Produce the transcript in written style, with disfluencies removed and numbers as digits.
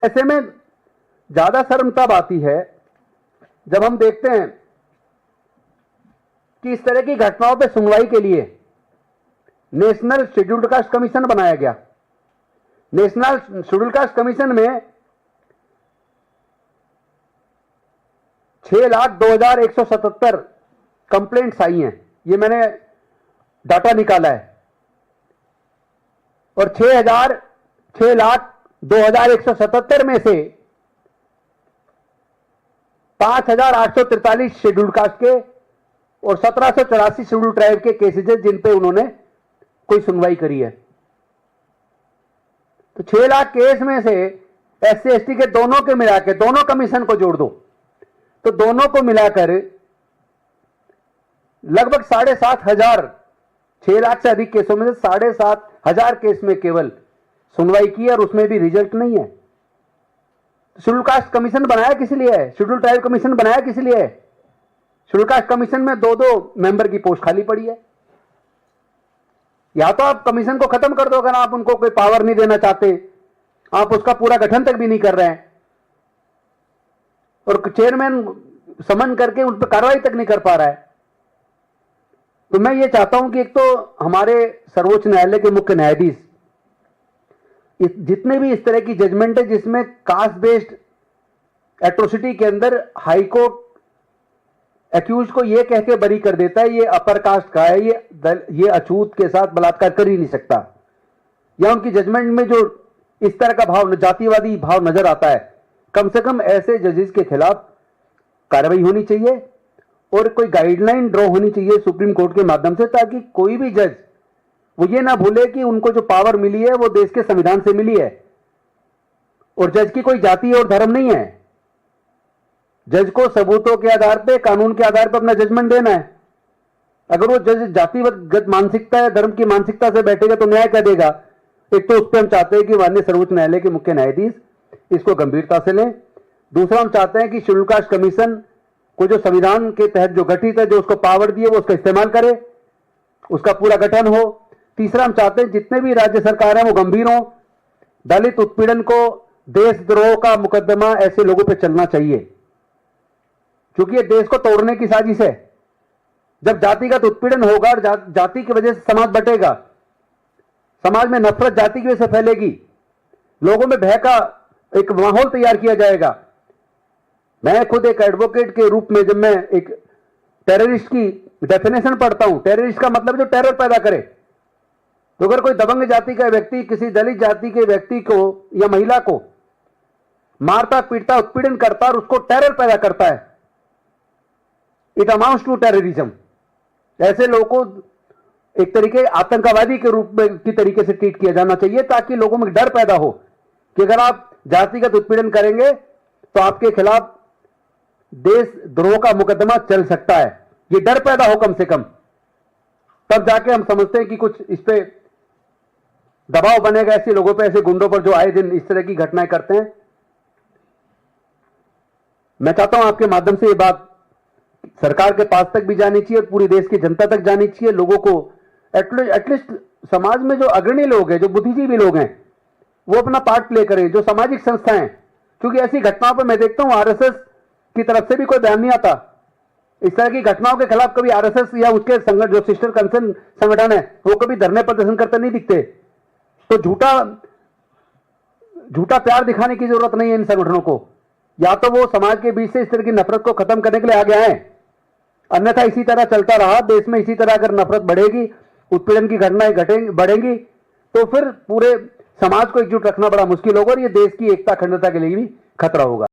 ऐसे में ज्यादा शर्म तब आती है जब हम देखते हैं कि इस तरह की घटनाओं पर सुनवाई के लिए नेशनल शेड्यूल्ड कास्ट कमीशन बनाया गया। नेशनल शेड्यूल्ड कास्ट कमीशन में 6,02,177 कंप्लेंट्स आई हैं, ये मैंने डाटा निकाला है, और 6,02,177 में से 5,843 शेड्यूल्ड कास्ट के और 1,784 शेड्यूल्ड ट्राइब के केसेज जिन पे उन्होंने कोई सुनवाई करी है। तो 6 लाख केस में से SC ST के दोनों के मिलाकर, दोनों कमीशन को जोड़ दो तो दोनों को मिलाकर लगभग 7,500, 6 लाख से अधिक केसों में से 7,500 केस में केवल सुनवाई की और उसमें भी रिजल्ट नहीं है। शेड्यूल कास्ट कमीशन बनाया किस लिए है? शेड्यूल ट्राइब कमीशन बनाया किस लिए है? शेड्यूल कास्ट कमीशन में 2-2 मेंबर की पोस्ट खाली पड़ी है। या तो आप कमीशन को खत्म कर दो, अगर आप उनको कोई पावर नहीं देना चाहते, आप उसका पूरा गठन तक भी नहीं कर रहे हैं और चेयरमैन समन करके उन पर कार्रवाई तक नहीं कर पा रहा है। तो मैं ये चाहता हूं कि एक तो हमारे सर्वोच्च न्यायालय के मुख्य न्यायाधीश जितने भी इस तरह की जजमेंट है जिसमें कास्ट बेस्ड एट्रोसिटी के अंदर हाई कोर्ट एक्यूज को यह कह के बरी कर देता है ये अपर कास्ट का है, ये अछूत के साथ बलात्कार कर ही नहीं सकता, या उनकी जजमेंट में जो इस तरह का भाव, जातिवादी भाव नजर आता है, कम से कम ऐसे जजेस के खिलाफ कार्रवाई होनी चाहिए और कोई गाइडलाइन ड्रॉ होनी चाहिए सुप्रीम कोर्ट के माध्यम से, ताकि कोई भी जज वो ये ना भूले कि उनको जो पावर मिली है वो देश के संविधान से मिली है और जज की कोई जाति और धर्म नहीं है। जज को सबूतों के आधार पे, कानून के आधार पर अपना जजमेंट देना है। अगर वो जज जातिगत मानसिकता या धर्म की मानसिकता से बैठेगा तो न्याय क्या देगा? एक तो उस पर हम चाहते हैं कि माननीय सर्वोच्च न्यायालय के मुख्य न्यायाधीश इसको गंभीरता से लें। दूसरा, हम चाहते हैं कि शेड्यूल कास्ट कमीशन को जो संविधान के तहत जो गठित है, जो उसको पावर दी है, वो उसका इस्तेमाल करे, उसका पूरा गठन हो। तीसरा, हम चाहते हैं जितने भी राज्य सरकार हैं वो गंभीर हो। दलित उत्पीड़न को, देशद्रोह का मुकदमा ऐसे लोगों पर चलना चाहिए क्योंकि ये देश को तोड़ने की साजिश है। जब जातिगत उत्पीड़न होगा और जाति की वजह से समाज बटेगा, समाज में नफरत जाति की वजह से फैलेगी, लोगों में भय का एक माहौल तैयार किया जाएगा। मैं खुद एक एडवोकेट के रूप में जब मैं एक टेररिस्ट की डेफिनेशन पढ़ता हूं, टेररिस्ट का मतलब जो टेरर पैदा करे, तो अगर कोई दबंग जाति का व्यक्ति किसी दलित जाति के व्यक्ति को या महिला को मारता, पीटता, उत्पीड़न करता और उसको टेरर पैदा करता है, इट अमाउंट्स टू टेररिज्म। ऐसे लोगों को एक तरीके आतंकवादी के रूप में की तरीके से ट्रीट किया जाना चाहिए, ताकि लोगों में डर पैदा हो कि अगर आप जातिगत उत्पीड़न करेंगे तो आपके खिलाफ देशद्रोह का मुकदमा चल सकता है। ये डर पैदा हो कम से कम, तब जाके हम समझते हैं कि कुछ इस पे दबाव बनेगा ऐसे लोगों पे, ऐसे गुंडों पर जो आए दिन इस तरह की घटनाएं करते हैं। मैं चाहता हूं आपके माध्यम से ये बात सरकार के पास तक भी जानी चाहिए और पूरी देश की जनता तक जानी चाहिए। लोगों को एटलीस्ट समाज में जो अग्रणी लोग हैं, जो बुद्धिजीवी लोग हैं, वो अपना पार्ट प्ले करें, जो सामाजिक संस्थाएं, क्योंकि ऐसी घटनाओं पर मैं देखता हूं RSS की तरफ से भी कोई बयान नहीं आता। इस तरह की घटनाओं के खिलाफ कभी RSS या उसके संगठन, जो सिस्टर कंसर्न संगठन है, वो कभी धरने प्रदर्शन करते नहीं दिखते। तो झूठा प्यार दिखाने की जरूरत नहीं है इन संगठनों को, या तो वो समाज के बीच से इस तरह की नफरत को खत्म करने के लिए आगे आए, अन्यथा इसी तरह चलता रहा देश में, इसी तरह अगर नफरत बढ़ेगी, उत्पीड़न की घटनाएं बढ़ेंगी, तो फिर पूरे समाज को एकजुट रखना बड़ा मुश्किल होगा और ये देश की एकता, अखंडता के लिए भी खतरा होगा।